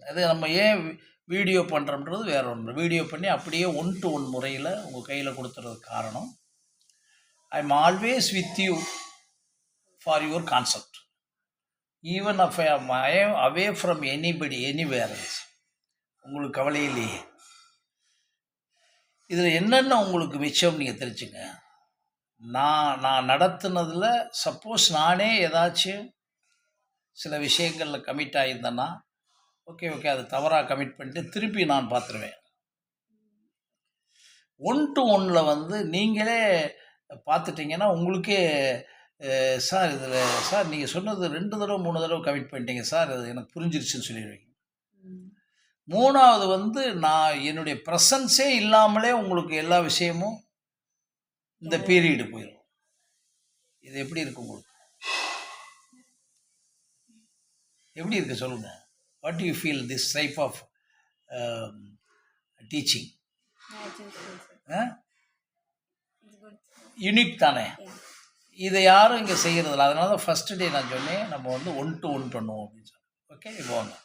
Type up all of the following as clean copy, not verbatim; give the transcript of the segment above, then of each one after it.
அது நம்ம ஏன் வீடியோ பண்ணுறோம்ன்றது வேற ஒன்று. வீடியோ பண்ணி அப்படியே 1 to 1 முறையில் உங்கள் கையில் கொடுத்துறதுக்கு காரணம், I am always with you for your concept. Even of I am away from anybody anywhere else. உங்களுக்கு கவலை இல்லையே. இதில் என்னென்ன உங்களுக்கு மிச்சம் நீங்கள் தெரிஞ்சுங்க. நான் நடத்துனதில் சப்போஸ் நானே ஏதாச்சும் சில விஷயங்களில் கமிட் ஆகியிருந்தேன்னா ஓகே அது தவறாக கமிட் பண்ணிட்டு திருப்பி நான் பார்த்துருவேன். 1 to 1ல் வந்து நீங்களே பார்த்துட்டிங்கன்னா உங்களுக்கே சார் இதில் சார் நீங்கள் சொன்னது 2 தடவை 3 தடவை கமிட் பண்ணிட்டீங்க சார், அது எனக்கு புரிஞ்சிருச்சுன்னு சொல்லிடுவீங்க. 3வது வந்து நான் என்னுடைய ப்ரெசன்ஸே இல்லாமலே உங்களுக்கு எல்லா விஷயமும் இந்த பீரியடு போயிடும். இது எப்படி இருக்கு உங்களுக்கு? எப்படி இருக்கு சொல்லுங்கள். What you feel this type of teaching? Unique தானே. இதை யாரும் இங்கே செய்கிறதில்ல. அதனால தான் ஃபஸ்ட்டு டே நான் சொன்னேன் நம்ம வந்து 1 to 1 பண்ணுவோம் அப்படின்னு சொல்லி. ஓகே போங்க.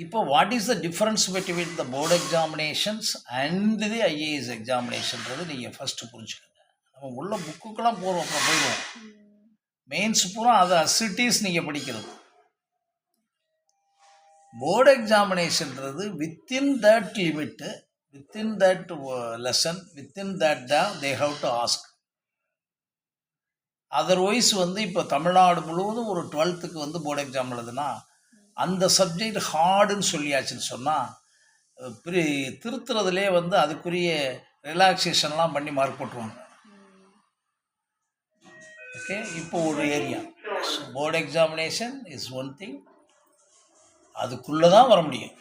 இப்போ what is the difference between the board examinations and the IAS எக்ஸாமினேஷன்றது நீங்கள் ஃபஸ்ட்டு புரிஞ்சுக்கோங்க. நம்ம உள்ள புக்குக்கெல்லாம் போகிறோம், அப்புறம் போயிடுவோம். மெயின்ஸ் பூரா அது அசிட்டிஸ் நீங்கள் படிக்கிறது. போர்டு எக்ஸாமினேஷன்றது within that limit, within that lesson, within that they have to ask. Otherwise வந்து இப்போ தமிழ்நாடு முழுவதும் ஒரு 12th வந்து போர்டு எக்ஸாம் எழுதுனா அந்த சப்ஜெக்ட் ஹார்டுன்னு சொல்லியாச்சுன்னு சொன்னால் திருத்துறதுலே வந்து அதுக்குரிய ரிலாக்ஸேஷன்லாம் பண்ணி மார்க் போட்டுருவாங்க. ஓகே, இப்போ ஒரு area board examination is one thing, அதுக்குள்ளே தான் வர முடியும்.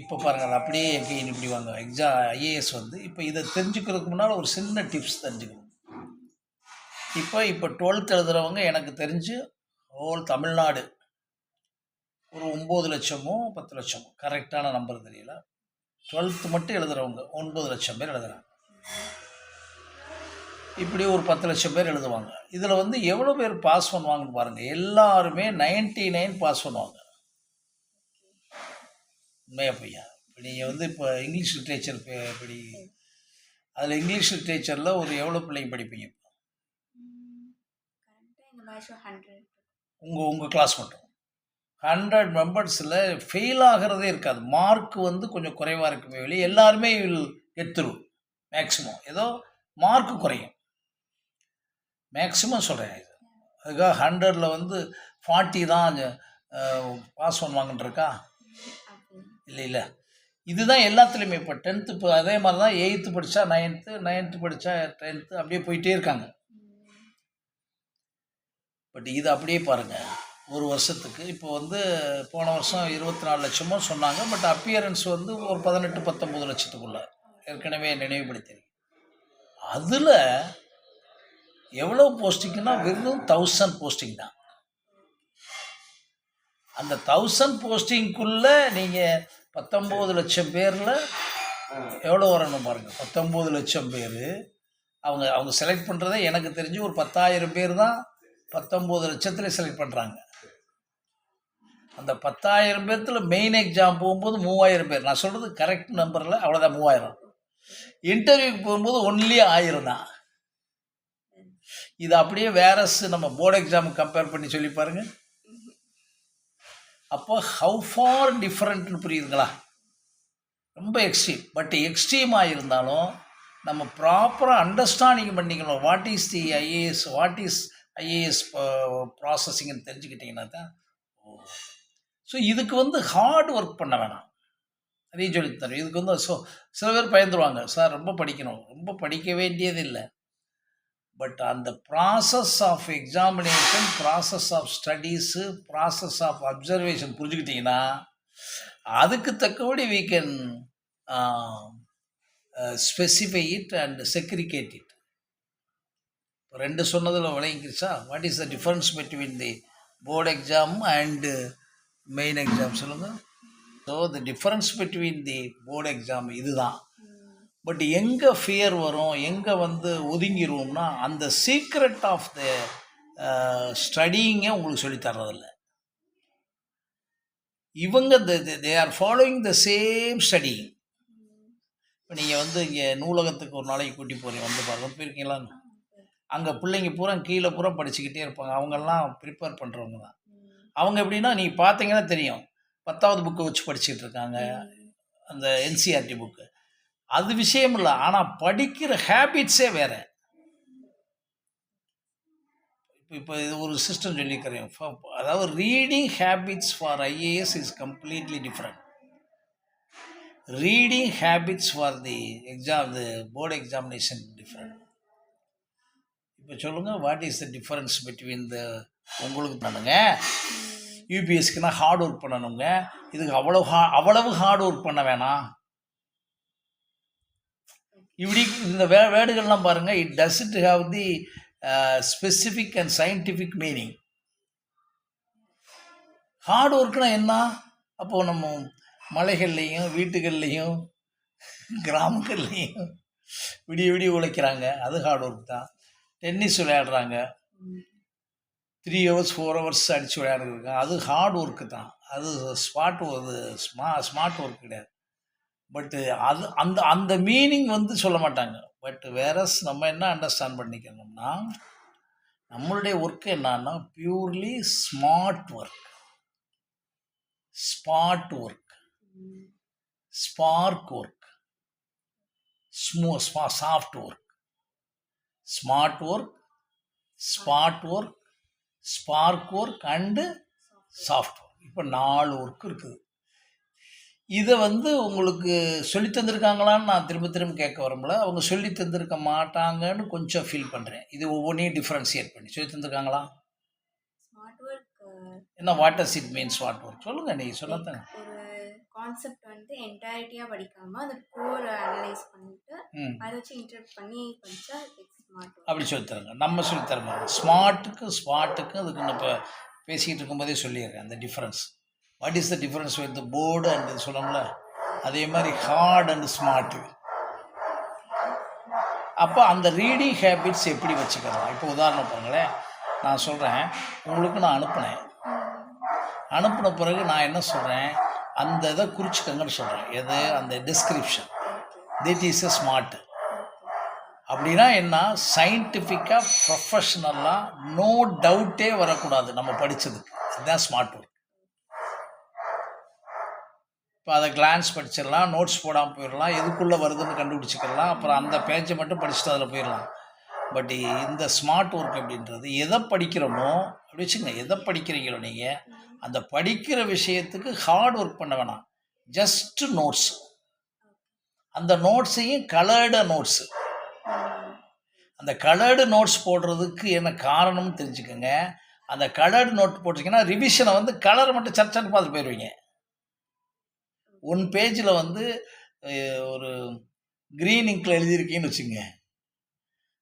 இப்போ பாருங்கள், அப்படியே எங்கேயும் இப்படி வாங்க. ஐஏஎஸ் வந்து இப்போ இதை தெரிஞ்சுக்கிறதுக்கு முன்னால் ஒரு சின்ன டிப்ஸ் தெரிஞ்சுக்கணும். இப்போ 12th எழுதுகிறவங்க எனக்கு தெரிஞ்சு ஹோல் தமிழ்நாடு ஒரு 9 லட்சமோ 10 லட்சமோ, கரெக்டான நம்பர் தெரியல. 12th மட்டும் எழுதுகிறவங்க 9 லட்சம் பேர் எழுதுகிறாங்க. இப்படி ஒரு 10 லட்சம் பேர் எழுதுவாங்க. இதில் வந்து எவ்வளோ பேர் பாஸ் பண்ணுவாங்கன்னு பாருங்கள். எல்லாருமே 99 பாஸ் பண்ணுவாங்க. உண்மையா பையா? இப்போ நீங்கள் வந்து இப்போ இங்கிலீஷ் லிட்ரேச்சர் படி, அதில் இங்கிலீஷ் லிட்ரேச்சரில் ஒரு எவ்வளோ பிள்ளைங்க படிப்பீங்க? உங்கள் கிளாஸ் மட்டும் 100 மெம்பர்ஸில் ஃபெயில் ஆகிறதே இருக்காது. மார்க் வந்து கொஞ்சம் குறைவாக இருக்குமே வெளியே, எல்லாருமே எடுத்துரும். மேக்ஸிமம் ஏதோ மார்க்கு குறையும், மேக்ஸிமம் சொல்கிறேன். இது அதுக்காக 100ல் வந்து 40 தான் பாஸ் பண்ணுவாங்கன்றக்கா? இல்லை, இதுதான் எல்லாத்துலேயுமே. இப்போ 10th இப்போ அதே மாதிரி தான். 8th படித்தா 9th படித்தா 10th அப்படியே போயிட்டே இருக்காங்க. பட் இது அப்படியே பாருங்கள், ஒரு வருஷத்துக்கு இப்போ வந்து போன வருஷம் 24 லட்சமோ சொன்னாங்க. பட் அப்பியரன்ஸ் வந்து ஒரு 18-19 லட்சத்துக்குள்ள ஏற்கனவே நினைவுபடுத்திருக்கு. அதில் எவ்வளோ போஸ்டிங்னா வெறும் 1000 போஸ்டிங் தான். அந்த 1000 போஸ்டிங்குள்ளே நீங்கள் 19 லட்சம் பேரில் எவ்வளோ வரணும் பாருங்கள். 19 லட்சம் பேர் அவங்க செலக்ட் பண்ணுறதே எனக்கு தெரிஞ்சு ஒரு 10,000 பேர் தான் 19 லட்சத்தில் செலக்ட் பண்ணுறாங்க. அந்த 10,000 பேர்த்தில் மெயின் எக்ஸாம் போகும்போது 3000 பேர். நான் சொல்கிறது கரெக்ட் நம்பரில், அவ்வளோதான் 3000. இன்டர்வியூக்கு போகும்போது ஒன்லி 1000 தான். இது அப்படியே வேற நம்ம போர்டு எக்ஸாமுக்கு கம்பேர் பண்ணி சொல்லி பாருங்கள். அப்போ ஹவு ஃபார் டிஃப்ரெண்ட்னு புரியுதுங்களா? ரொம்ப எக்ஸ்ட்ரீம். பட் எக்ஸ்ட்ரீமாக இருந்தாலும் நம்ம ப்ராப்பராக அண்டர்ஸ்டாண்டிங் பண்ணிக்கணும். What is the IAS, what is IAS ப்ராசஸிங்னு தெரிஞ்சுக்கிட்டிங்கன்னா தான். ஸோ இதுக்கு வந்து ஹார்ட் ஒர்க் பண்ண வேணாம், அதையும் சொல்லித்தரேன். இதுக்கு வந்து சில பேர் பயந்துருவாங்க, சார் ரொம்ப படிக்கணும். ரொம்ப படிக்க வேண்டியது இல்லை. பட் அந்த process of examination, process of studies, process of observation புரிஞ்சுக்கிட்டிங்கன்னா அதுக்கு தக்கபடி we can specify it and segregate it. ரெண்டு சொன்னதில் விளங்கிருச்சா? What is the difference between the board exam and main exam சொல்லுங்கள். So the difference between the board exam இதுதான். But எங்கே fear வரும், எங்கே வந்து ஒதுங்கிடுவோம்னா அந்த சீக்ரெட் ஆஃப் த ஸ்டடியிங்கே உங்களுக்கு சொல்லித்தர்றதில்ல. இவங்க they are following the same study. இப்போ நீங்கள் வந்து இங்கே நூலகத்துக்கு ஒரு நாளைக்கு கூட்டி போகிறீங்க, வந்து பாருங்க, போயிருக்கீங்களா? அங்கே பிள்ளைங்க பூரா கீழே பூரா படிச்சுக்கிட்டே இருப்பாங்க. அவங்கெல்லாம் ப்ரிப்பேர் பண்ணுறவங்க தான். அவங்க எப்படின்னா நீங்கள் பார்த்தீங்கன்னா தெரியும், 10வது புக்கு வச்சு படிச்சுட்டு இருக்காங்க, அந்த என்சிஆர்டி புக்கு. அது விஷயம் இல்லை, ஆனால் படிக்கிற ஹேபிட்ஸே வேற. இப்போ இது ஒரு சிஸ்டம் சொல்லிக்கிறேன். அதாவது reading habits for IAS is completely different. Reading habits for the exam, the board examination different. இப்போ சொல்லுங்கள், what is the difference between the உங்களுக்கு பண்ணுங்க யூபிஎஸ்க்குனா ஹார்ட் ஒர்க் பண்ணணுங்க, இதுக்கு அவ்வளவு ஹார்ட் ஒர்க் பண்ண வேணாம். இப்படி இந்த வேர்டுகள்லாம் பாருங்கள், it doesn't have the specific and scientific meaning. Hard ஒர்க்னா என்ன? அப்போது நம்ம மலைகள்லேயும் வீட்டுகள்லேயும் கிராமங்கள்லேயும் விடிய விடிய உழைக்கிறாங்க, அது ஹார்ட் ஒர்க் தான். டென்னிஸ் விளையாடுறாங்க, 3 hours 4 hours அடித்து விளையாடுறாங்க, அது ஹார்ட் ஒர்க்கு தான். அது ஸ்மார்ட் ஒர்க் கிடையாது. பட்டு அது அந்த அந்த மீனிங் வந்து சொல்ல மாட்டாங்க. பட் வேறஸ் நம்ம என்ன அண்டர்ஸ்டாண்ட் பண்ணிக்கணும்னா, நம்மளுடைய ஒர்க் என்னன்னா purely smart work, spot work, spark work, soft work. Smart work, spot work, spark work and soft work. இப்போ 4 ஒர்க் இருக்குது. இதை வந்து உங்களுக்கு சொல்லி தந்திருக்காங்களான்னு நான் திரும்ப திரும்ப கேட்க வரல. அவங்க சொல்லி தந்திருக்க மாட்டாங்கன்னு கொஞ்சம் ஃபீல் பண்ணுறேன். இது ஒவ்வொன்றையும் டிஃப்ரென்ஷியேட் பண்ணி சொல்லி தந்திருக்காங்களா? என்ன what does it means smart work? சொல்லுங்க, நீங்கள் சொல்லத்தாங்க. ஒரு கான்செப்ட் வந்து என்டையரிட்டியா படிக்காம அதை கோர் அனலைஸ் பண்ணிட்டு அதை வச்சு இன்டர்பிரட் பண்ணி படிச்சா ஸ்மார்ட் அப்படி சொல்லித்தராங்க. நம்ம சொல்லித்தரமா ஸ்மார்ட்டுக்கும் அதுக்கு நான் இப்போ பேசிக்கிட்டு இருக்கும்போதே சொல்லிடுறேன் அந்த difference. What is the difference with board and இது சொல்லணும்ல, அதே மாதிரி ஹார்ட் அண்ட் ஸ்மார்ட்டு. அப்போ அந்த ரீடிங் ஹேபிட்ஸ் எப்படி வச்சுக்கலாம்? இப்போ உதாரணம் பாருங்களேன், நான் சொல்கிறேன், உங்களுக்கு நான் அனுப்பின பிறகு நான் என்ன சொல்கிறேன், அந்த இதை குறிச்சிக்கங்கன்னு சொல்கிறேன். எது? அந்த டிஸ்கிரிப்ஷன். திட் இஸ் எ ஸ்மார்ட். அப்படின்னா என்ன? சயின்டிஃபிக்காக ப்ரொஃபஷ்னலாக நோ டவுட்டே வரக்கூடாது நம்ம படித்ததுக்கு. அதுதான் ஸ்மார்ட் ஒர்க். இப்போ அதை கிளான்ஸ் படிச்சிடலாம், நோட்ஸ் போடாமல் போயிடலாம், எதுக்குள்ளே வருதுன்னு கண்டுபிடிச்சிக்கலாம், அப்புறம் அந்த பேஜை மட்டும் படிச்சுட்டு அதில் போயிடலாம். பட் இந்த ஸ்மார்ட் ஒர்க் அப்படின்றது எதை படிக்கிறோமோ அப்படி வச்சுங்க, எதை படிக்கிறீங்களோ நீங்கள் அந்த படிக்கிற விஷயத்துக்கு ஹார்ட் ஒர்க் பண்ண வேணாம், ஜஸ்ட் நோட்ஸ். அந்த நோட்ஸையும் கலர்டு நோட்ஸு. அந்த கலர்டு நோட்ஸ் போடுறதுக்கு என்ன காரணம்னு தெரிஞ்சுக்கோங்க. அந்த கலர்டு நோட் போட்டிங்கன்னா ரிவிஷனை வந்து கலரை மட்டும் சர்ச்சன்னு பார்த்து போயிடுவீங்க. 1 பேஜில் வந்து ஒரு க்ரீன் இங்கில் எழுதியிருக்கீங்கன்னு வச்சுங்க,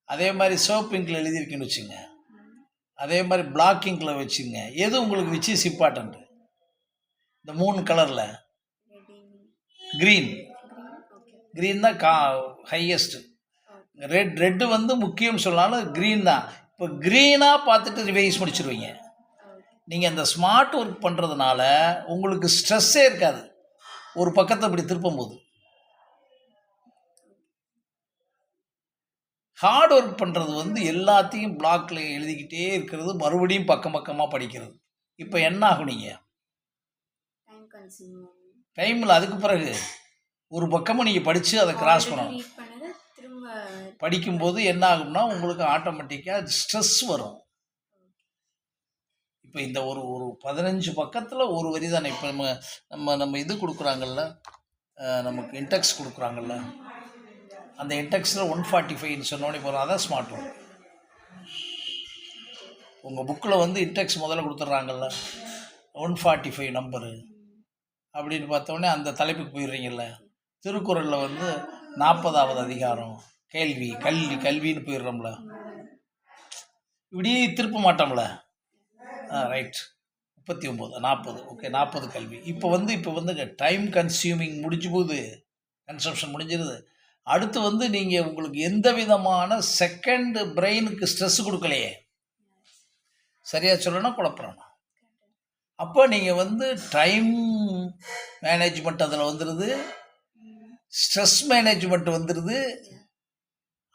அதே மாதிரி சோப் இங்கில் எழுதியிருக்கீங்கன்னு வச்சுங்க, அதே மாதிரி பிளாக் இங்கில் வச்சுங்க. எது உங்களுக்கு விச் இஸ் இம்பார்ட்டன்ட்? இந்த 3 கலரில் க்ரீன் தான் ஹையஸ்ட்டு. ரெட்டு வந்து முக்கியம் சொன்னாலும் க்ரீன் தான். இப்போ க்ரீனாக பார்த்துட்டு ரிவைஸ் முடிச்சிருவீங்க. நீங்கள் அந்த ஸ்மார்ட் ஒர்க் பண்ணுறதுனால உங்களுக்கு ஸ்ட்ரெஸ்ஸே இருக்காது ஒரு பக்கத்தை இப்படி திருப்பும் போது. ஹார்ட் ஒர்க் பண்ணுறது வந்து எல்லாத்தையும் பிளாக்ல எழுதிக்கிட்டே இருக்கிறது, மறுபடியும் பக்கமாக படிக்கிறது. இப்போ என்ன ஆகும்? நீங்கள் டைமில் அதுக்கு பிறகு ஒரு பக்கமும் நீங்கள் படித்து அதை கிராஸ் பண்ணணும். படிக்கும்போது என்ன ஆகும்னா உங்களுக்கு ஆட்டோமேட்டிக்காக ஸ்ட்ரெஸ் வரும். இப்போ இந்த ஒரு 15 பக்கத்தில் ஒரு வரி தானே. இப்போ நம்ம இது கொடுக்குறாங்கல்ல, நமக்கு இன்டெக்ஸ் கொடுக்குறாங்கல்ல, அந்த இன்டெக்ஸில் 145 சொன்னோடனே போகிறோம். அதான் ஸ்மார்ட் ஒர்க். உங்கள் புக்கில் வந்து இன்டெக்ஸ் முதல்ல கொடுத்துட்றாங்கல்ல, 145 நம்பரு அப்படின்னு பார்த்தோடனே அந்த தலைப்புக்கு போயிடுறீங்கல்ல. திருக்குறளில் வந்து 40வது அதிகாரம் கல்வின்னு போயிடுறோம்ல, இப்படி திருப்ப மாட்டோம்ல. ரைட், 39 40 ஓகே, 40 கல்வி. இப்போ வந்து டைம் கன்சியூமிங் முடிஞ்சு போகுது, கன்சப்ஷன் முடிஞ்சிருது. அடுத்து வந்து நீங்கள் உங்களுக்கு எந்த விதமான செகண்ட் பிரெயினுக்கு ஸ்ட்ரெஸ் கொடுக்கலையே, சரியாக சொல்லணும்னா குழப்பறோம். அப்போ நீங்கள் வந்து டைம் மேனேஜ்மெண்ட் அதில் வந்துடுது, ஸ்ட்ரெஸ் மேனேஜ்மெண்ட் வந்துடுது,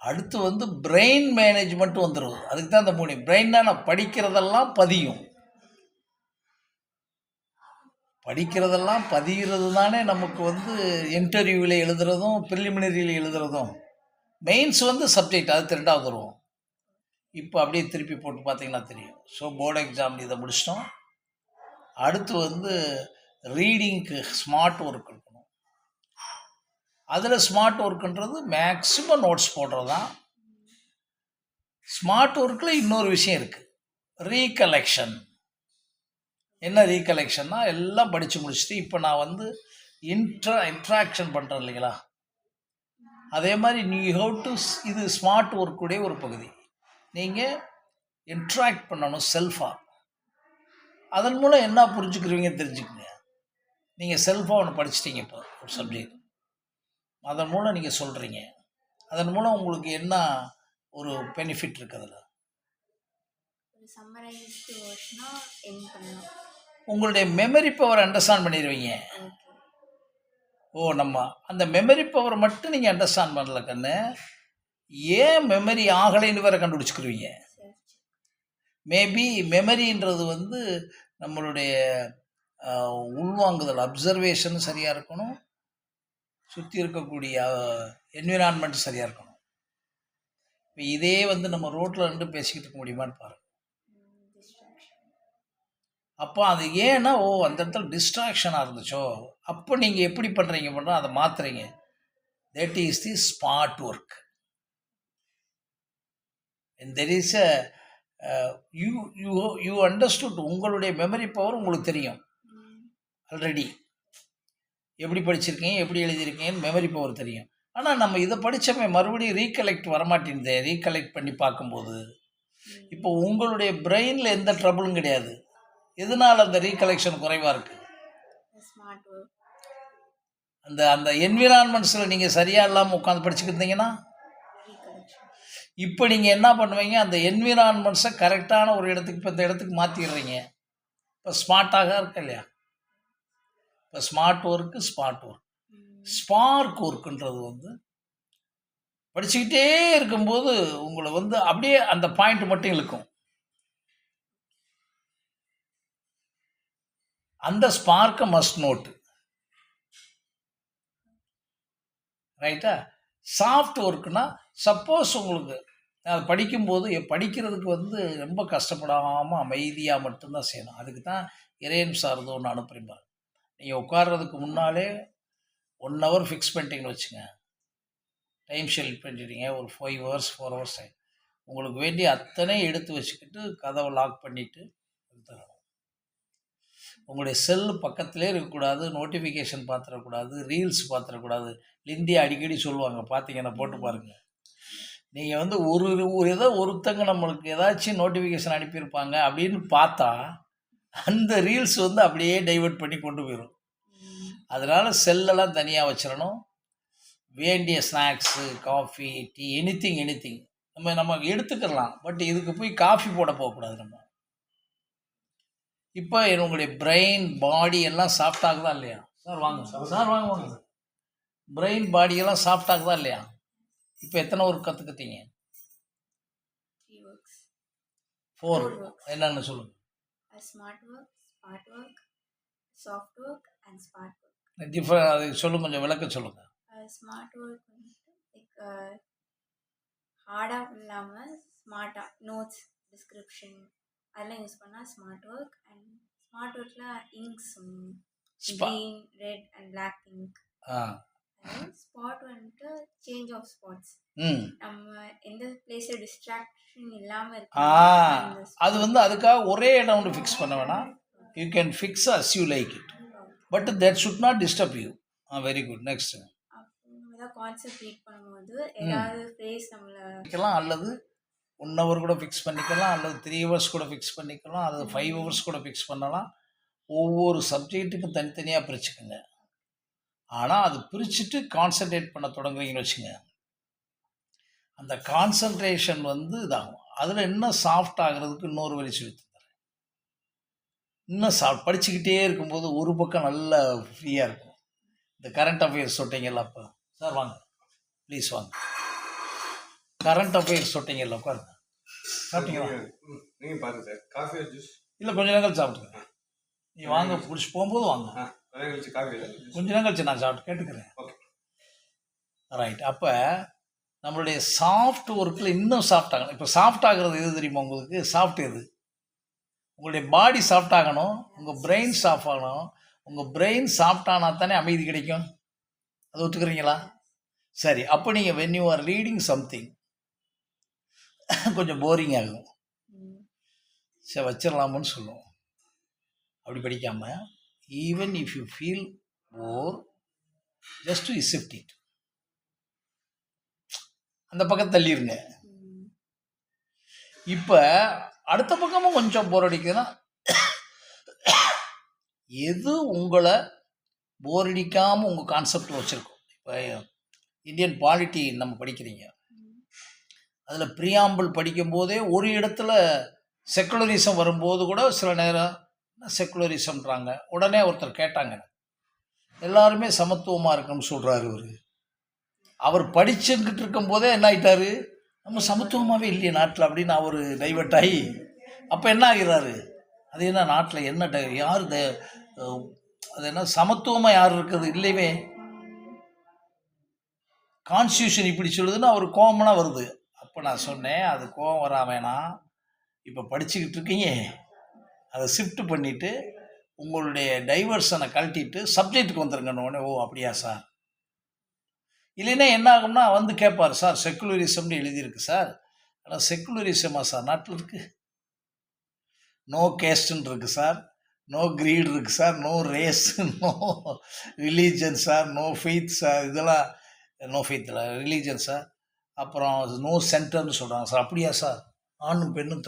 அடுத்து வந்து பிரெயின் மேனேஜ்மெண்ட் வந்துடுது. அதுக்கு தான் அந்த 3. பிரெயின்னா நான் படிக்கிறதெல்லாம் பதியும். படிக்கிறதெல்லாம் பதிகிறது தானே நமக்கு வந்து இன்டர்வியூவில் எழுதுறதும் ப்ரிலிமினரியில் எழுதுறதும். மெயின்ஸ் வந்து சப்ஜெக்ட், அது 2வது வருவோம். இப்போ அப்படியே திருப்பி போட்டு பார்த்தீங்கன்னா தெரியும். ஸோ போர்டு எக்ஸாம் இதை முடிச்சிட்டோம். அடுத்து வந்து ரீடிங்க்கு ஸ்மார்ட் ஒர்க் இருக்கணும். அதில் ஸ்மார்ட் ஒர்க்குன்றது மேக்ஸிமம் நோட்ஸ் போடுறது தான். ஸ்மார்ட் ஒர்க்கில் இன்னொரு விஷயம் இருக்குது, ரீகலெக்ஷன். என்ன ரீகலெக்ஷன்னா, எல்லாம் படித்து முடிச்சுட்டு இப்போ நான் வந்து இன்ட்ராக்ஷன் பண்ணுறேன் இல்லைங்களா, அதே மாதிரி நீ ஹவ் டு, இது ஸ்மார்ட் ஒர்க்குடைய ஒரு பகுதி. நீங்கள் இன்ட்ராக்ட் பண்ணணும் செல்ஃபாக. அதன் மூலம் என்ன புரிஞ்சுக்கிறீங்க தெரிஞ்சுக்கங்க. நீங்கள் செல்ஃபாக ஒன்று படிச்சிட்டிங்க, இப்போ ஒரு சப்ஜெக்ட், அதன் மூலம் நீங்கள் சொல்கிறீங்க. அதன் மூலம் உங்களுக்கு என்ன ஒரு பெனிஃபிட் இருக்குது அதில்? சம்மரைஸ்டு வெர்ஷனாக என் பண்ணலாம். உங்களுடைய மெமரி பவர் அண்டர்ஸ்டாண்ட் பண்ணிடுவீங்க. ஓ, நம்ம அந்த மெமரி பவர் மட்டும் நீங்கள் அண்டர்ஸ்டாண்ட் பண்ணல கண்ணு, ஏன் மெமரி ஆகலைன்னு வேற கண்டுபிடிச்சிக்கிருவீங்க. மேபி மெமரின்றது வந்து நம்மளுடைய உள்வாங்குதல், அப்சர்வேஷன் சரியாக இருக்கணும், சுற்றி இருக்கக்கூடிய என்விரான்மெண்ட் சரியாக இருக்கணும். இப்போ இதே வந்து நம்ம ரோட்டில் நின்று பேசிக்கிட்டு இருக்க முடியுமான்னு பாருங்கள். அப்போ அது ஏன்னா, ஓ அந்த இடத்துல டிஸ்ட்ராக்ஷனாக இருந்துச்சோ, அப்போ நீங்கள் எப்படி பண்ணுறீங்க அதை மாற்றுறீங்க. That is the smart work. And there is a you you you understood. உங்களுடைய மெமரி பவர் உங்களுக்கு தெரியும் ஆல்ரெடி. எப்படி படிச்சிருக்கீங்க, எப்படி எழுதியிருக்கீங்கன்னு மெமரி பவர் தெரியும். ஆனால் நம்ம இதை படித்தமே மறுபடியும் ரீகலெக்ட் வரமாட்டேங்குது. ரீகலெக்ட் பண்ணி பார்க்கும்போது இப்போ உங்களுடைய பிரெயினில் எந்த ட்ரபிளும் கிடையாது. எதனால் அந்த ரீகலெக்ஷன் குறைவாக இருக்குது? அந்த அந்த என்விரான்மெண்ட்ஸில் நீங்கள் சரியாக இல்லாமல் உட்காந்து படிச்சுக்கிட்டீங்கன்னா, இப்போ நீங்கள் என்ன பண்ணுவீங்க, அந்த என்விரான்மெண்ட்ஸை கரெக்டான ஒரு இடத்துக்கு, இப்போ இந்த இடத்துக்கு மாற்றிடுறீங்க. இப்போ ஸ்மார்ட்டாக இருக்கு இல்லையா? இப்போ smart work, smart work, spark ஒர்க்குன்றது வந்து படிச்சுக்கிட்டே இருக்கும்போது உங்களை வந்து அப்படியே அந்த பாயிண்ட் மட்டும் இழுக்கும். அந்த ஸ்பார்க்கை மஸ்ட் நோட்டு. ரைட்டா? சாஃப்ட் ஒர்க்குனா, சப்போஸ் உங்களுக்கு அது படிக்கும்போது படிக்கிறதுக்கு வந்து ரொம்ப கஷ்டப்படாமல் அமைதியாக மட்டும்தான் செய்யணும். அதுக்கு தான் இறையன் சார்ந்து ஒன்று அனுப்புறீங்க. நீங்கள் உட்கார்றதுக்கு முன்னாலே 1 ஹவர் ஃபிக்ஸ் பண்ணிட்டீங்கன்னு வச்சுங்க, டைம் ஷெல் பண்ணிட்டீங்க, ஒரு 5 ஹவர்ஸ் 4 ஹவர்ஸ் டைம், உங்களுக்கு வேண்டிய அத்தனை எடுத்து வச்சுக்கிட்டு கதவை லாக் பண்ணிவிட்டு தரணும். உங்களுடைய செல்லு பக்கத்திலே இருக்கக்கூடாது, நோட்டிஃபிகேஷன் பார்த்துடக்கூடாது, ரீல்ஸ் பார்த்துடக்கூடாது. லிந்தி அடிக்கடி சொல்லுவாங்க, பார்த்தீங்கன்னா போட்டு பாருங்கள். நீங்கள் வந்து ஏதோ ஒருத்தங்க நம்மளுக்கு ஏதாச்சும் நோட்டிஃபிகேஷன் அனுப்பியிருப்பாங்க அப்படின்னு பார்த்தா அந்த ரீல்ஸ் வந்து அப்படியே டைவர்ட் பண்ணி கொண்டு போயிடும். அதனால் செல்லெல்லாம் தனியாக வச்சிடணும். வேண்டிய ஸ்நாக்ஸு, காஃபி, டீ, எனிதிங் நம்ம எடுத்துக்கலாம். பட் இதுக்கு போய் காஃபி போட போகக்கூடாது. நம்ம இப்போ உங்களுடைய பிரெயின் பாடி எல்லாம் சாஃப்ட் ஆகுதா இல்லையா? சார் வாங்க வாங்க. பிரெயின் பாடியெல்லாம் சாஃப்ட் ஆகுதா இல்லையா? இப்போ எத்தனை ஒர்க் கற்றுக்கிட்டீங்க? 4. என்னன்னு சொல்லுங்கள். Smart work, soft work and smart work. Different அது சொல்லுங்க, கொஞ்சம் விளக்க சொல்லுங்கள். ஸ்மார்ட் ஒர்க் வந்துட்டு லைக் ஹார்டாக இல்லாமல் ஸ்மார்ட்டாக நோட்ஸ், டிஸ்கிரிப்ஷன் அதெல்லாம் யூஸ் பண்ணால் ஸ்மார்ட் ஒர்க். அண்ட் ஸ்மார்ட் ஒர்க்கில் inks, green, red and black ink. Spot வந்துட்டு சேஞ்ச் ஆஃப் ஸ்பாட்ஸ். நம்ம எந்த பிளேஸில் டிஸ்ட்ராக்ஷன் இல்லாமல் இருக்கு, அது வந்து அதுக்காக ஒரே இடம் ஒன்று ஃபிக்ஸ் பண்ண வேணாம். You can fix as you like it, but that should not disturb you. Very good. Next, concept read பண்ணும்போது ஏதாவது ஃப்ரேஸ் நம்மள அல்லது 1 ஹவர் கூட ஃபிக்ஸ் பண்ணிக்கலாம், அல்லது 3 ஹவர்ஸ் கூட ஃபிக்ஸ் பண்ணிக்கலாம், அல்லது 5 ஹவர்ஸ் கூட ஃபிக்ஸ் பண்ணலாம். ஒவ்வொரு சப்ஜெக்ட்டுக்கும் தனித்தனியாக பிரிச்சுக்கோங்க. ஆனால் அது பிரிச்சுட்டு கான்சன்ட்ரேட் பண்ண தொடங்குறீங்கன்னு வச்சுங்க, அந்த கான்சன்ட்ரேஷன் வந்து இதாகும். அதில் இன்னும் சாஃப்ட் ஆகிறதுக்கு இன்னொரு வழி சொல்லி தரேன். இன்னும் படிச்சுக்கிட்டே இருக்கும்போது ஒரு பக்கம் நல்லா ஃப்ரீயாக இருக்கும். இந்த கரண்ட் அஃபேர்ஸ் சொன்னீங்கல்ல அப்போ, சார் வாங்க ப்ளீஸ் வாங்க. கரண்ட் அஃபேர்ஸ் சொன்னீங்கல்ல, உட்காருங்க. சாப்பிட்டீங்களா? நீங்க பாருங்க சார், காஃபி ஜூஸ் இல்லை, கொஞ்ச நேரம் கழிச்சு சாப்பிட்டுங்க. நீ வாங்க, பிடிச்சி போகும்போது வாங்க. காஃபி கொஞ்ச நேரம் கழிச்சு நான் சாப்பிட்டு கேட்டுக்கிறேன். Okay right. அப்போ நம்மளுடைய சாஃப்ட் ஒர்க்கில் இன்னும் சாஃப்ட் ஆகணும். இப்போ சாஃப்ட் ஆகிறது எது தெரியுமா உங்களுக்கு? சாஃப்ட் எது? உங்களுடைய பாடி சாஃப்ட் ஆகணும், உங்கள் பிரெயின் சாஃப்ட் ஆகணும். உங்கள் பிரெயின் சாஃப்ட் ஆனால் தானே அமைதி கிடைக்கும். அது ஒத்துக்கிறீங்களா? சரி. அப்போ நீங்கள் when you are reading something கொஞ்சம் போரிங் ஆகும், சரி வச்சிடலாமுன்னு சொல்லுவோம். அப்படி படிக்காமல், even if you feel bore, just you shift it, அந்த பக்கம் தள்ளிடுங்க. இப்போ அடுத்த பக்கமும் கொஞ்சம் போர் அடிக்குதுன்னா, எது உங்களை போர் அடிக்காமல் உங்கள் கான்செப்ட் வச்சுருக்கோம். இப்போ இந்தியன் பாலிட்டி நம்ம படிக்கிறீங்க, அதில் ப்ரியாம்பிள் படிக்கும்போதே ஒரு இடத்துல செக்குலரிசம் வரும்போது கூட சில நேரம் செக்குலரிசம்ன்றாங்க. உடனே ஒருத்தர் கேட்டாங்க, எல்லாருமே சமத்துவமாக இருக்கணும்னு சொல்கிறாரு அவர் படிச்சுக்கிட்டு இருக்கும்போதே என்ன ஆகிட்டாரு, நம்ம சமத்துவமாகவே இல்லையே நாட்டில் அப்படின்னு அவர் டைவர்ட் ஆகி, அப்போ என்ன ஆகிறாரு, அது என்ன நாட்டில் என்ன யார் அது என்ன சமத்துவமாக யார் இருக்கிறது இல்லையே, கான்ஸ்டியூஷன் இப்படி சொல்லுதுன்னு அவர் கோவம்னா வருது. அப்போ நான் சொன்னேன், அது கோவம் வரா வேணாம், இப்போ படிச்சுக்கிட்டு இருக்கீங்க, அதை ஷிஃப்ட் பண்ணிவிட்டு உங்களுடைய டைவர்ஷனை கழட்டிட்டு சப்ஜெக்ட்டுக்கு வந்துருங்கன்னு. ஓ அப்படியா சார்? இல்லைன்னா என்ன ஆகும்னா வந்து கேட்பார், சார் செக்குலரிசம்னு எழுதியிருக்கு சார், ஆனால் செக்குலரிசமா சார் நாட்டில் இருக்குது? நோ கேஸ்ட்ன்னு இருக்குது சார், நோ க்ரீட் இருக்குது sir, no race, no religion sir, no faith sir, இதெல்லாம் நோ ஃபெய்த்தில் ரிலீஜன் சார், அப்புறம் நோ சென்டர்னு சொல்கிறாங்க சார். அப்படியா சார்? ஆணும் பெண்ணும்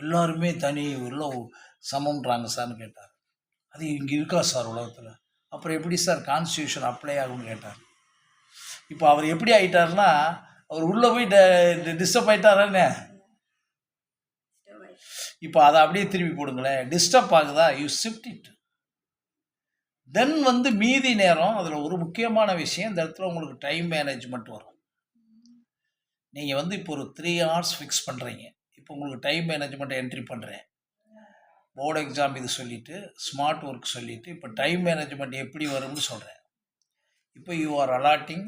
எல்லாருமே தனி எல்லாம் சமம்ன்றாங்க சார்னு கேட்டார். அது இங்கே இருக்கா சார் உலகத்தில்? அப்புறம் எப்படி சார் கான்ஸ்டியூஷன் அப்ளை ஆகும்னு கேட்டார். இப்போ அவர் எப்படி ஆகிட்டார்னா, அவர் உள்ளே போய் டிஸ்டர்ப் ஆகிட்டாரன்னு. இப்போ அதை அப்படியே திருப்பி போடுங்களேன், டிஸ்டர்ப் ஆகுதா, யூ ஷிஃப்ட் இட். தென் வந்து மீதி நேரம் அதில் ஒரு முக்கியமான விஷயம், இந்த இடத்துல உங்களுக்கு டைம் மேனேஜ்மெண்ட் வரும். நீங்கள் வந்து இப்போ ஒரு 3 hours ஃபிக்ஸ் பண்ணுறீங்க. இப்போ உங்களுக்கு டைம் மேனேஜ்மெண்ட் என்ட்ரி பண்ணுறேன், போர்டு எக்ஸாம் இது சொல்லிவிட்டு, ஸ்மார்ட் ஒர்க் சொல்லிவிட்டு, இப்போ டைம் மேனேஜ்மெண்ட் எப்படி வரும்னு சொல்கிறேன். இப்போ யூ ஆர் அலாட்டிங்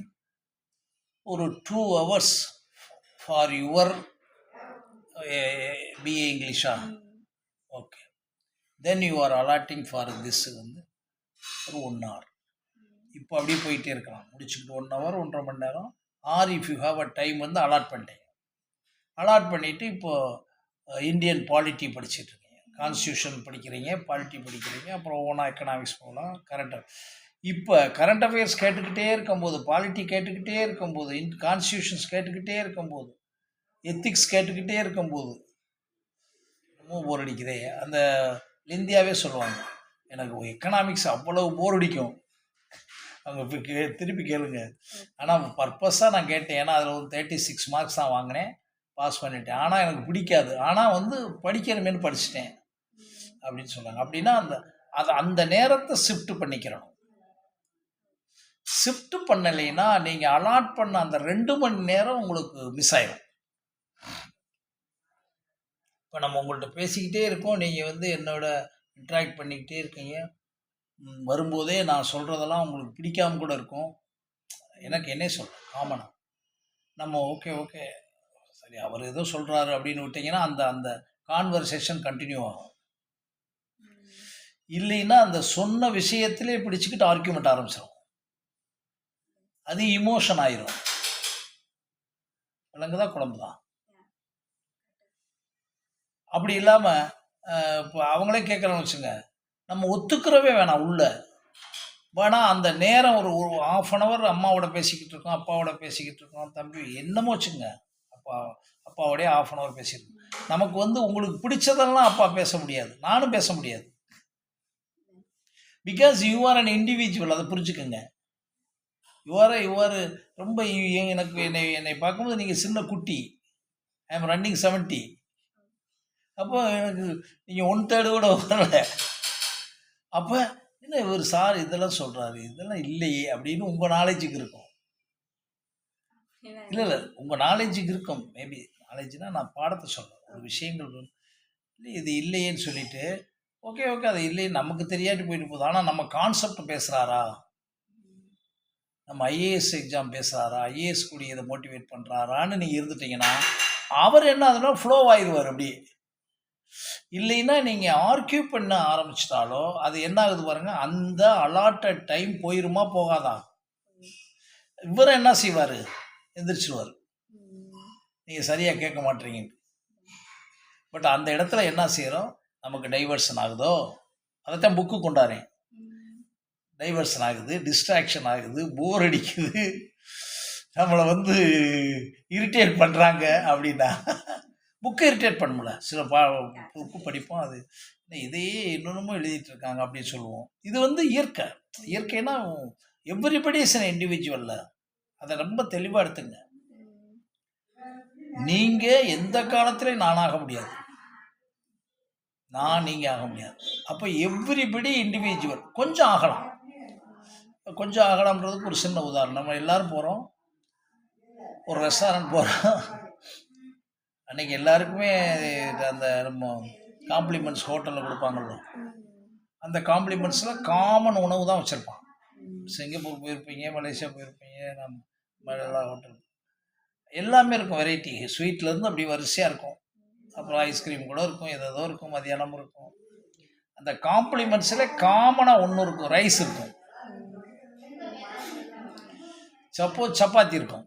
ஒரு 2 hours ஃபார் யுவர் பிஏ இங்கிலீஷா? Okay. Then you are allotting for this வந்து ஒரு 1 hour. இப்போ அப்படியே போயிட்டே இருக்கலாம், முடிச்சுக்கிட்டு 1 hour 1.5 மணி நேரம். Or if you have a time வந்து அலாட் பண்ணிட்டேன். அலாட் பண்ணிவிட்டு இப்போது இந்தியன் பாலிட்டி படிச்சுட்டு இருக்கீங்க, கான்ஸ்டியூஷன் படிக்கிறீங்க, பாலிட்டி படிக்கிறீங்க, அப்புறம் ஓனா எக்கனாமிக்ஸ் போகலாம், கரண்ட் இப்போ கரண்ட் அஃபேர்ஸ் கேட்டுக்கிட்டே இருக்கும்போது, பாலிட்டி கேட்டுக்கிட்டே இருக்கும்போது, கான்ஸ்டியூஷன்ஸ் கேட்டுக்கிட்டே இருக்கும்போது, எத்திக்ஸ் கேட்டுக்கிட்டே இருக்கும்போது ரொம்ப போர் அடிக்குதே. அந்த இந்தியாவே சொல்லுவாங்க, எனக்கு எக்கனாமிக்ஸ் அவ்வளவு போர் அடிக்கும். அவங்க திருப்பி கேளுங்க. ஆனால் பர்பஸாக நான் கேட்டேன், ஏன்னா அதில் ஒரு 36 marks தான் வாங்கினேன், பாஸ் பண்ணிட்டேன். ஆனால் எனக்கு பிடிக்காது, ஆனால் வந்து படிக்கணுமேனு படிச்சுட்டேன் அப்படின்னு சொன்னாங்க. அப்படின்னா அந்த நேரத்தை ஷிஃப்ட் பண்ணிக்கிறணும். ஷிஃப்ட் பண்ணலைன்னா நீங்கள் அலாட் பண்ண அந்த 2 மணி நேரம் உங்களுக்கு மிஸ் ஆயிடும். இப்போ நம்ம உங்கள்கிட்ட பேசிக்கிட்டே இருக்கோம், நீங்கள் வந்து என்னோட இன்ட்ராக்ட் பண்ணிக்கிட்டே இருக்கீங்க. வரும்போதே நான் சொல்கிறதெல்லாம் உங்களுக்கு பிடிக்காமல் கூட இருக்கும். எனக்கு என்ன சொல்ல காமனா நம்ம ஓகே ஓகே சரி அவர் ஏதோ சொல்கிறாரு அப்படின்னு விட்டிங்கன்னா அந்த கான்வர்சேஷன் கண்டினியூ ஆகும். இல்லைன்னா அந்த சொன்ன விஷயத்திலே பிடிச்சிக்கிட்டு ஆர்கியூமெண்ட் ஆரம்பிச்சிடும், அது இமோஷன் ஆயிரும். விலங்குதான் குழம்பு தான். அப்படி இல்லாமல் இப்போ அவங்களே கேட்குறோன்னு வச்சுங்க, நம்ம ஒத்துக்கிறவே வேணாம் உள்ள வேணாம். அந்த நேரம் ஒரு 1/2 hour அம்மாவோட பேசிக்கிட்டு இருக்கோம், அப்பாவோட பேசிக்கிட்டு இருக்கோம், தம்பி என்னமோ வச்சுங்க, அப்பாவோடய 1/2 hour பேசிட்டு இருக்கோம். நமக்கு வந்து உங்களுக்கு பிடிச்சதெல்லாம் அப்பா பேச முடியாது, நானும் பேச முடியாது. Because you are an individual, அதை புரிஞ்சுக்கோங்க. யூஆர் ரொம்ப எனக்கு என்னை பார்க்கும்போது நீங்கள் சின்ன குட்டி, ஐ எம் ரன்னிங் 70. அப்போ எனக்கு நீங்கள் 1/3 கூட வரல. அப்போ என்ன இவர் சார் இதெல்லாம் சொல்கிறாரு, இதெல்லாம் இல்லையே அப்படின்னு உங்கள் நாலேஜுக்கு இருக்கும். இல்லை இல்லை, உங்கள் நாலேஜுக்கு இருக்கும். மேபி நாலேஜ்னால் நான் பாடத்தை சொல்கிறேன், ஒரு விஷயங்கள் இல்லை இது இல்லையேன்னு சொல்லிட்டு ஓகே ஓகே அது இல்லையே நமக்கு தெரியாட்டி போயிட்டு போகுது. ஆனால் நம்ம கான்செப்ட் பேசுகிறாரா, நம்ம ஐஏஎஸ் எக்ஸாம் பேசுகிறாரா, ஐஏஎஸ் கூடிய இதை மோட்டிவேட் பண்ணுறாரான்னு நீங்கள் இருந்துட்டீங்கன்னா அவர் என்ன அதெல்லாம் ஃப்ளோ ஆயிடுவார் அப்படியே. இல்லைன்னா நீங்கள் ஆர்கியூ பண்ண ஆரம்பிச்சிட்டாலோ அது என்ன ஆகுது பாருங்க, அந்த அலாட்டட் டைம் போயிருமா போகாதா. இவரை என்ன செய்வார், எந்திரிச்சிருவார், நீங்கள் சரியாக கேட்க மாட்டீங்க. பட் அந்த இடத்துல என்ன செய்கிறோம், நமக்கு டைவர்ஷன் ஆகுதோ, அதைத்தான் புக்கு கொண்டாரேன். டைவர்ஷன் ஆகுது, டிஸ்ட்ராக்ஷன் ஆகுது, போர் அடிக்குது, நம்மளை வந்து இரிட்டேட் பண்ணுறாங்க அப்படின்னா புக்கை இரிட்டேட் பண்ணல. சில புக்கு படிப்போம், அது இதையே இன்னொன்னுமோ எழுதிட்டு இருக்காங்க அப்படின்னு சொல்லுவோம். இது வந்து இயற்கை. இயற்கைனா எவ்ரிபடி இஸ் அன் இண்டிவிஜுவல்ல, அதை ரொம்ப தெளிவாக எடுத்துங்க. நீங்கள் எந்த காலத்துலையும் நானாக முடியாது, நீங்கள் ஆக முடியாது. அப்போ எவ்ரிபடி இண்டிவிஜுவல். கொஞ்சம் ஆகலாம், கொஞ்சம் ஆகலாம்ன்றதுக்கு ஒரு சின்ன உதாரணம். நம்ம எல்லோரும் போகிறோம், ஒரு ரெஸ்டாரண்ட் போகிறோம், அன்றைக்கி எல்லாருக்குமே அந்த நம்ம காம்ப்ளிமெண்ட்ஸ் ஹோட்டலில் கொடுப்பாங்கள்ல, அந்த காம்ப்ளிமெண்ட்ஸில் காமன் உணவு தான் வச்சுருப்பான். சிங்கப்பூர் போயிருப்பீங்க, மலேசியா போயிருப்பீங்க, மலையாள ஹோட்டல் எல்லாமே இருக்கும், வெரைட்டி ஸ்வீட்லேருந்து அப்படி வரிசையாக இருக்கும். அப்புறம் ஐஸ்கிரீம் கூட இருக்கும், ஏதோ இருக்கும், மதியானமும் இருக்கும். அந்த காம்ப்ளிமெண்ட்ஸில் காமனாக ஒன்று இருக்கும், ரைஸ் இருக்கும், சப்போஸ் சப்பாத்தி இருக்கும்.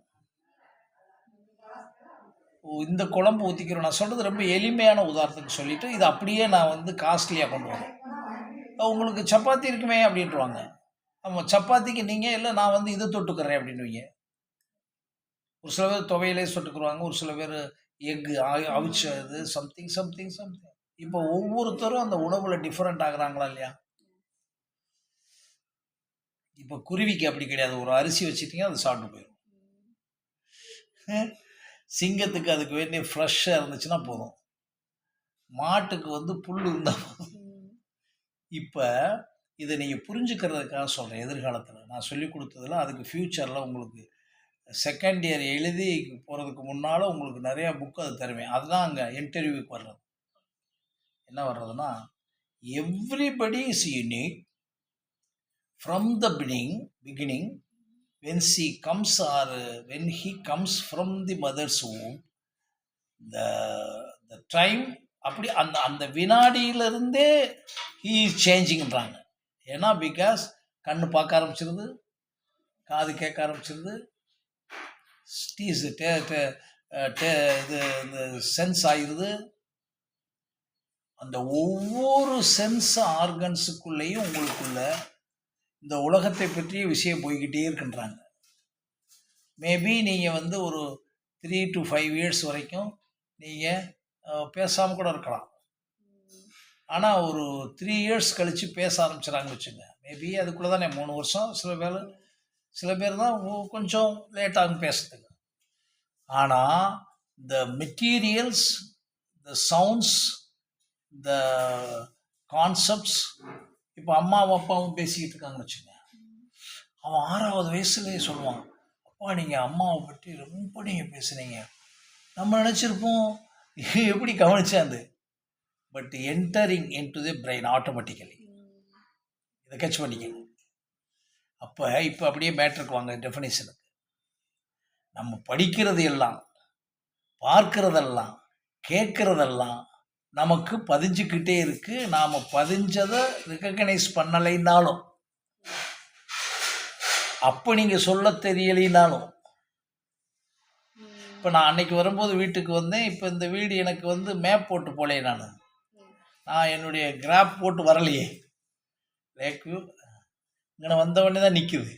இந்த குழம்பு ஊற்றிக்கிறோம். நான் சொல்கிறது ரொம்ப எளிமையான உதாரணத்துக்கு சொல்லிவிட்டு இதை அப்படியே நான் வந்து காஸ்ட்லியாக கொண்டு வரேன். உங்களுக்கு சப்பாத்தி இருக்குமே அப்படின்ட்டுருவாங்க. ஆமாம், சப்பாத்திக்கு நீங்கள் இல்லை நான் வந்து இது தொட்டுக்கிறேன் அப்படின்னுவீங்க. ஒரு சில பேர் துவையிலே தொட்டுக்குருவாங்க, ஒரு சில பேர் எக்கு அவிச்ச இது சம்திங் சம்திங் சம்திங். இப்போ ஒவ்வொருத்தரும் அந்த உணவில் டிஃப்ரெண்ட் ஆகுறாங்களா இல்லையா? இப்போ குருவிக்கு அப்படி கிடையாது, ஒரு அரிசி வச்சுட்டிங்க அது சாப்பிட்டு போயிடும். சிங்கத்துக்கு அதுக்கு வேண்டிய ஃப்ரெஷ்ஷாக இருந்துச்சுன்னா போதும், மாட்டுக்கு வந்து புல் இருந்தால் போதும். இப்போ இதை நீங்கள் புரிஞ்சுக்கிறதுக்காக சொல்கிறேன். எதிர்காலத்தில் நான் சொல்லி கொடுத்ததில் அதுக்கு ஃப்யூச்சரில் உங்களுக்கு செகண்ட் இயர் எழுதி போகிறதுக்கு முன்னால் உங்களுக்கு நிறையா புக்கு அது தருவேன். அதுதான் அங்கே இன்டர்வியூக்கு வர்றது. என்ன வர்றதுன்னா, everybody is unique from the beginning when she comes or when he comes from the mother's womb, the time அப்படி அந்த வினாடியிலிருந்தே he is changingன்றாங்க. ஏன்னா பிகாஸ் கண்ணு பார்க்க ஆரம்பிச்சிருது, காது கேட்க ஆரம்பிச்சிருது, இது சென்ஸ் ஆகிடுது. அந்த ஒவ்வொரு சென்ஸ் ஆர்கன்ஸுக்குள்ளேயும் உங்களுக்குள்ள இந்த உலகத்தை பற்றிய விஷயம் போய்கிட்டே இருக்கின்றாங்க. மேபி நீங்கள் வந்து ஒரு 3 to 5 years வரைக்கும் நீங்கள் பேசாமல் கூட இருக்கலாம். ஆனால் ஒரு 3 years கழித்து பேச ஆரம்பிச்சிடறாங்கன்னு வச்சுங்க. மேபி அதுக்குள்ளே தானே 3 வருஷம், சில பேர் தான் கொஞ்சம் லேட்டாகும் பேசுறதுக்கு. ஆனால் த materials, the sounds, the concepts, இப்போ அம்மாவும் அப்பாவும் பேசிக்கிட்டு இருக்காங்கன்னு வச்சுங்க, அவன் 6வது வயசுலேயே சொல்லுவான், அப்பா நீங்கள் அம்மாவை பற்றி ரொம்ப நீங்கள் பேசுனீங்க. நம்ம நினச்சிருப்போம் எப்படி கவனிச்சாந்து. But entering into the brain automatically. இதை கேட்ச் பண்ணிக்கங்க. அப்போ இப்போ அப்படியே மேட்ருக்கு வாங்க டெஃபினேஷனுக்கு. நம்ம படிக்கிறது எல்லாம், பார்க்கறதெல்லாம், கேட்குறதெல்லாம் நமக்கு பதிஞ்சுக்கிட்டே இருக்கு. நாம் பதிஞ்சதை ரெக்கக்னைஸ் பண்ணலைன்னாலும், அப்போ நீங்கள் சொல்ல தெரியலைனாலும், இப்போ நான் அன்னைக்கு வரும்போது வீட்டுக்கு வந்தேன், இப்போ இந்த வீடு எனக்கு வந்து மேப் போட்டு போலே, நான் என்னுடைய கிராப் போட்டு வரலையே, லேக் வியூ இங்கே வந்தவொடனே தான் நிற்குது.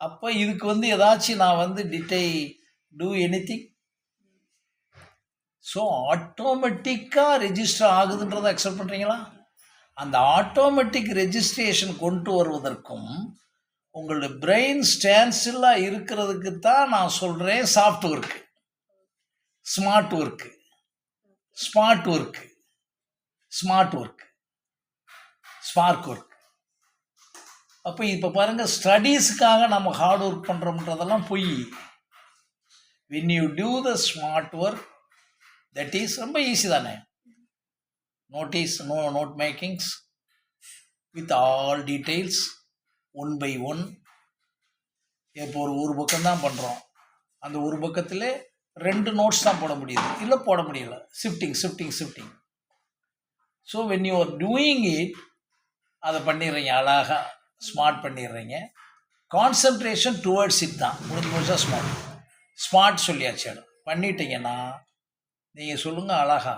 அப்போ இதுக்கு வந்து ஏதாச்சும் நான் வந்து டூ எனிதிங்? ஸோ ஆட்டோமேட்டிக்காக ரெஜிஸ்டர் ஆகுதுன்றதை அக்செப்ட் பண்ணுறீங்களா? அந்த ஆட்டோமேட்டிக் ரெஜிஸ்ட்ரேஷன் கொண்டு வருவதற்கும் உங்களுடைய பிரெயின் ஸ்டாண்ட்ஸ்டில்லாக இருக்கிறதுக்கு தான் நான் சொல்கிறேன் soft work, smart work, smart work, smart work. Smart work. அப்போ இப்போ பாருங்கள், ஸ்டடீஸுக்காக நம்ம ஹார்ட் ஒர்க் பண்ணுறோம்ன்றதெல்லாம் பொய். when you do the smart work, that is ரொம்ப ஈஸி தானே. Note makings with all details, one by one. இப்போ ஒரு பக்கம் தான் பண்ணுறோம், அந்த ஒரு பக்கத்தில் 2 நோட்ஸ் தான் போட முடியுது, இல்லை போட முடியல. Shifting. So when you are doing it, அதை பண்ணிடுறீங்க, அழகாக ஸ்மார்ட் பண்ணிடுறீங்க. கான்சன்ட்ரேஷன் டுவர்ட்ஸ் இட் தான் முடிஞ்சா ஸ்மார்ட் சொல்லியாச்சு. பண்ணிட்டீங்கன்னா நீங்கள் சொல்லுங்கள் அழகா,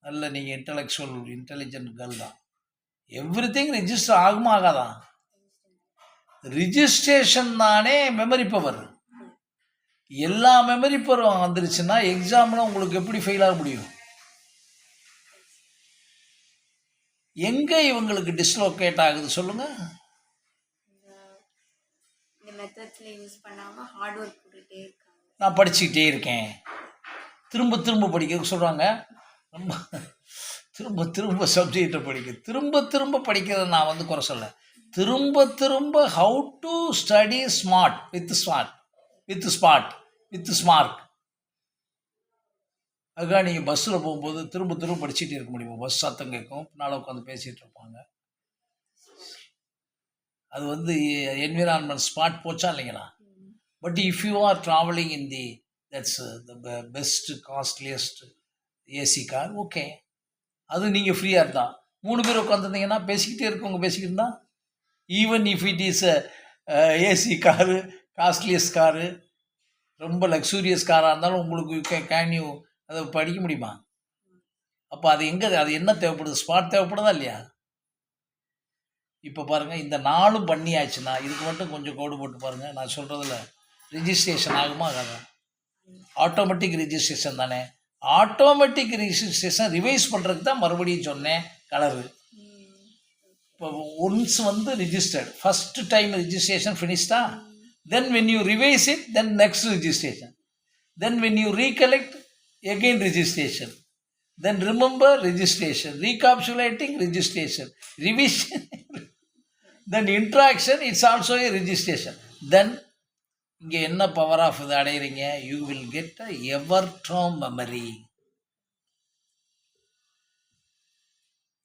நல்ல நீங்கள் இன்டெலிஜென்ட் கேர்ள் தான். எவ்ரி திங் ரிஜிஸ்டர் ஆகுமா ஆகாதான்? ரிஜிஸ்ட்ரேஷன் தானே மெமரி பவர். எல்லா மெமரி பவரும் வந்துருச்சுன்னா எக்ஸாமில் உங்களுக்கு எப்படி ஃபெயில் ஆக முடியும்? எங்கே இவங்களுக்கு டிஸ்லோகேட் ஆகுது சொல்லுங்கள்? இந்த மெத்தட்ஸில் யூஸ் பண்ணாமல் ஹார்ட் ஒர்க் போட்டுகிட்டே இருக்காங்க. நான் படிச்சுக்கிட்டே இருக்கேன், திரும்ப படிக்க சொல்கிறாங்க. ரொம்ப திரும்ப சப்ஜெக்டை திரும்ப படிக்கிறத நான் குறை சொல்ல. திரும்ப how to study smart with smart. அதுக்காக நீங்கள் பஸ்ஸில் போகும்போது திரும்ப படிச்சுட்டே இருக்க முடியுமா? பஸ் சத்தம் கேட்கும், பின்னால் உட்காந்து பேசிகிட்டு இருப்பாங்க. அது என்விரான்மெண்ட் ஸ்மார்ட் போச்சா இல்லைங்களா? But if you are travelling in that's the best costliest AC car, okay, அது நீங்கள் ஃப்ரீயாக இருந்தால் 3 பேர் உட்காந்துருந்தீங்கன்னா பேசிக்கிட்டே இருக்கவங்க பேசிக்கிட்டு இருந்தால், even if it is AC car, costliest car, ரொம்ப லக்ஸூரியஸ் காராக இருந்தாலும் உங்களுக்கு கேன் யூ அதை படிக்க முடியுமா? அப்போ அது என்ன தேவைப்படுது? ஸ்மார்ட் தேவைப்படுதா இல்லையா? இப்போ பாருங்கள், இந்த 4 பண்ணியாச்சுன்னா இதுக்கு மட்டும் கொஞ்சம் கோடு போட்டு பாருங்கள். நான் சொல்கிறதில்ல ரிஜிஸ்ட்ரேஷன் ஆகுமா ஆகாதா? ஆட்டோமேட்டிக் ரிஜிஸ்ட்ரேஷன் தானே. ஆட்டோமேட்டிக் ரிஜிஸ்ட்ரேஷன் ரிவைஸ் பண்ணுறதுக்கு தான் மறுபடியும் சொன்னேன் கலரு. இப்போ once registered, first time registration ஃபினிஷ்டா, then when you revise it, then next registration, then when you recollect again registration, then remember registration, recapitulating registration, revision, then interaction, it's also a registration. Then இங்கே என்ன power of இது அடையிறீங்க? You will get a ever term memory.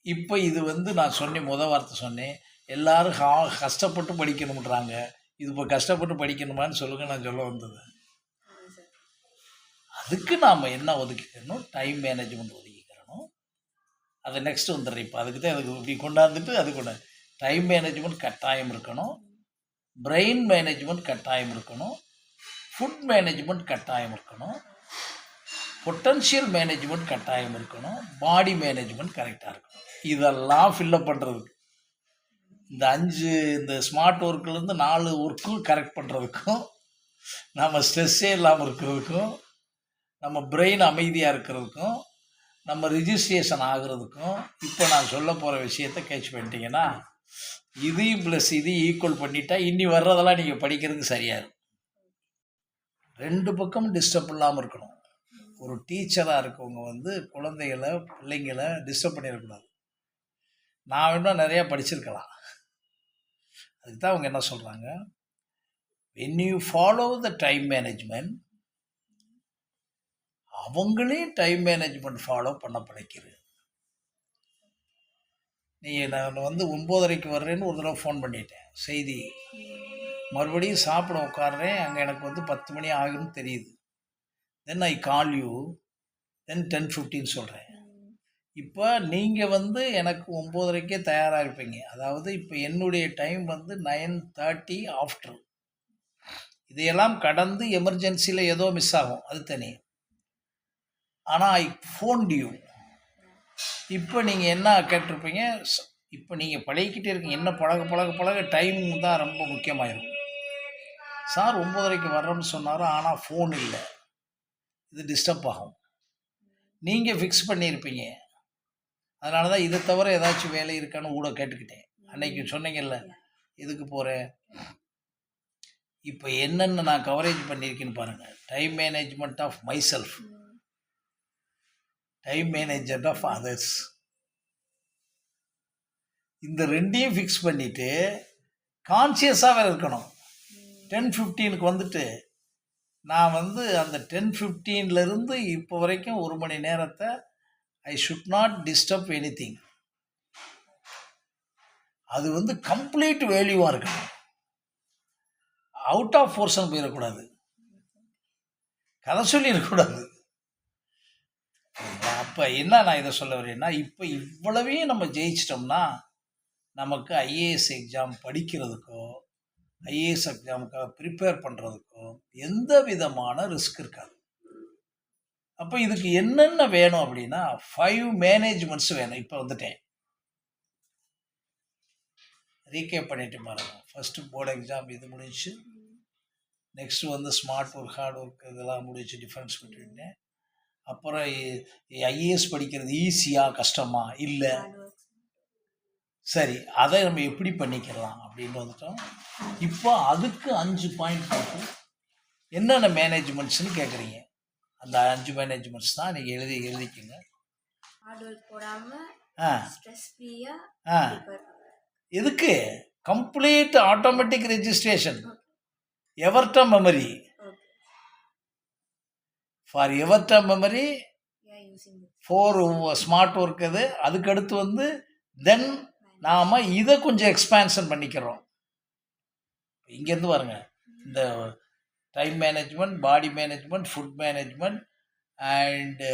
இப்போ இது நான் சொன்னேன், வார்த்தை சொன்னேன், எல்லாரும் கஷ்டப்பட்டு படிக்கணும்ன்றாங்க. இது இப்போ கஷ்டப்பட்டு படிக்கணுமான்னு சொல்லுங்கள். நான் சொல்ல வந்தது அதுக்கு நாம் என்ன ஒதுக்கிக்கணும்? Time management ஒதுக்கிக்கிறணும். அதை நெக்ஸ்ட் வந்துடுறேன். இப்போ அதுக்கு தான் இப்படி கொண்டாந்துட்டு அது கூட டைம் மேனேஜ்மெண்ட் கட்டாயம் இருக்கணும், பிரெயின் மேனேஜ்மெண்ட் கட்டாயம் இருக்கணும், ஃபுட் மேனேஜ்மெண்ட் கட்டாயம் இருக்கணும், பொட்டன்ஷியல் மேனேஜ்மெண்ட் கட்டாயம் இருக்கணும், பாடி மேனேஜ்மெண்ட் கரெக்டாக இருக்கணும். இதெல்லாம் ஃபில்லப் பண்ணுறதுக்கு இந்த ஸ்மார்ட் ஒர்க்லேருந்து 4 ஒர்க்கும் கரெக்ட் பண்ணுறதுக்கும், நம்ம ஸ்ட்ரெஸ்ஸே இல்லாமல் இருக்கிறதுக்கும், நம்ம பிரெயின் அமைதியாக இருக்கிறதுக்கும், நம்ம ரிஜிஸ்ட்ரேஷன் ஆகிறதுக்கும், இப்போ நான் சொல்ல போகிற விஷயத்தை கேட்ச் பண்ணிட்டீங்கன்னா, இதையும் ப்ளஸ் இதையும் ஈக்குவல் பண்ணிட்டா இன்னி வர்றதெல்லாம் நீங்கள் படிக்கிறதுக்கு சரியாக இருக்கும். 2 பக்கமும் டிஸ்டர்ப் இல்லாமல் இருக்கணும். ஒரு டீச்சராக இருக்கவங்க குழந்தைகளை பிள்ளைங்களை டிஸ்டர்ப் பண்ணிடக்கூடாது. நான் இன்னும் நிறையா படிச்சிருக்கலாம். அதுக்கு தான் அவங்க என்ன சொல்கிறாங்க, when you follow the time management, அவங்களே டைம் மேனேஜ்மெண்ட் ஃபாலோ பண்ண படைக்கிறது. நான் 9:30 வர்றேன்னு ஒரு தடவை ஃபோன் பண்ணிட்டேன், செய்தி, மறுபடியும் சாப்பிட உட்காடுறேன், அங்கே எனக்கு 10 மணி ஆகும்னு தெரியுது. தென் ஐ கால் யூ, தென் 10:15 சொல்கிறேன். இப்போ நீங்கள் எனக்கு 9:30 தயாராக இருப்பீங்க. அதாவது இப்போ என்னுடைய டைம் 9:30 ஆஃப்டர். இதையெல்லாம் கடந்து எமர்ஜென்சியில் ஏதோ மிஸ் ஆகும், அது தனி. ஆனால் ஐ ஃபோன்ட் யூ. இப்போ நீங்கள் என்ன கேட்டிருப்பீங்க? இப்போ நீங்கள் பழகிக்கிட்டே இருக்கீங்க, என்ன பழக டைம் தான் ரொம்ப முக்கியமாயிரும். சார் 9:30 வர்றோம்னு சொன்னார், ஆனால் ஃபோன் இல்லை, இது டிஸ்டர்ப் ஆகும். நீங்கள் ஃபிக்ஸ் பண்ணியிருப்பீங்க. அதனால தான் இதை தவிர ஏதாச்சும் வேலை இருக்கான்னு கூட கேட்டுக்கிட்டேன். அன்னைக்கு சொன்னீங்கல்ல இதுக்கு போகிறேன். இப்போ என்னென்ன நான் கவரேஜ் பண்ணியிருக்கேன்னு பாருங்கள். Time management of myself, time management of others, இந்த ரெண்டையும் ஃபிக்ஸ் பண்ணிவிட்டு கான்சியஸாக இருக்கணும். 10:15க்கு வந்துட்டு நான் வந்து அந்த 10:15லேருந்து இப்போ வரைக்கும் 1 மணி நேரத்தை I should not disturb anything. அது வந்து கம்ப்ளீட் வேல்யூவாக இருக்கணும். அவுட் ஆஃப் போர்ஷன் போயிடக்கூடாது, கதை சொல்லிடக்கூடாது. அப்போ என்ன நான் இதை சொல்ல வரேன்னா, இப்போ இவ்வளவையும் நம்ம ஜெயிச்சிட்டோம்னா நமக்கு ஐஏஎஸ் எக்ஸாம் படிக்கிறதுக்கோ ஐஏஎஸ் எக்ஸாமுக்காக ப்ரிப்பேர் பண்ணுறதுக்கோ எந்த விதமான ரிஸ்க் இருக்காது. அப்போ இதுக்கு என்னென்ன வேணும் அப்படின்னா 5 மேனேஜ்மெண்ட்ஸ் வேணும். இப்போ வந்துட்டேன், ரீகேப் பண்ணிட்டு பாருங்க. ஃபஸ்ட்டு போர்டு எக்ஸாம் இது முடிஞ்சு, நெக்ஸ்ட் வந்து ஸ்மார்ட் ஒர்க் ஹார்ட் ஒர்க் இதெல்லாம் முடிச்சு டிஃப்ரென்ஸ் பிட்வீன்னு. அப்புறம் ஐஏஎஸ் படிக்கிறது ஈஸியா கஷ்டமா இல்லை, சரி அதை நம்ம எப்படி பண்ணிக்கலாம் அப்படின்னு வந்துட்டோம். இப்போ அதுக்கு 5 பாயிண்ட் போட்டு என்னென்ன மேனேஜ்மெண்ட்ஸ்னு கேட்குறீங்க. அந்த 5 மேனேஜ்மெண்ட்ஸ் தான் நீங்கள் எழுதிக்கங்க. ஹார்ட் ஒர்க் போடாமல் ஆ ஸ்ட்ரெஸ் ஃப்ரீயாக ஆ எதுக்கு? Complete automatic registration, ever term memory. For ever term memory, for smart work. அது அதுக்கடுத்து வந்து தென் நாம் இதை கொஞ்சம் எக்ஸ்பேன்ஷன் பண்ணிக்கிறோம். இங்கேருந்து பாருங்க, இந்த time management, body management, food management and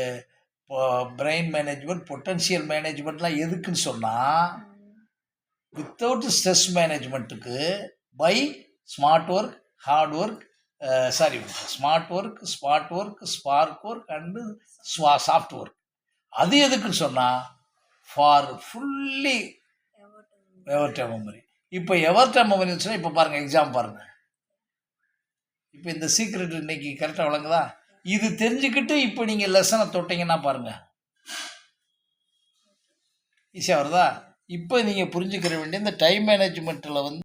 brain management, potential மேனேஜ்மெண்ட்லாம் எதுக்குன்னு சொன்னால் வித்தவுட் ஸ்ட்ரெஸ் மேனேஜ்மெண்ட்டுக்கு by smart work, hard work, smart work, spark work and soft work. அது எதுக்குன்னு சொன்னால் ஃபார் ஃபுல்லி எவர்டம் மெமரி. இப்போ எவர்டம் மெமரி சொன்னால் இப்போ பாருங்கள், எக்ஸாம் பாருங்கள். இப்போ இந்த சீக்ரெட் இன்னைக்கு கரெக்டாக வழங்குதா? இது தெரிஞ்சுக்கிட்டு இப்போ நீங்கள் லெசனை தொட்டிங்கன்னா பாருங்கள், ஈஸியாக வருதா? இப்போ நீங்கள் புரிஞ்சுக்கிற வேண்டிய இந்த டைம் மேனேஜ்மெண்ட்டில் வந்து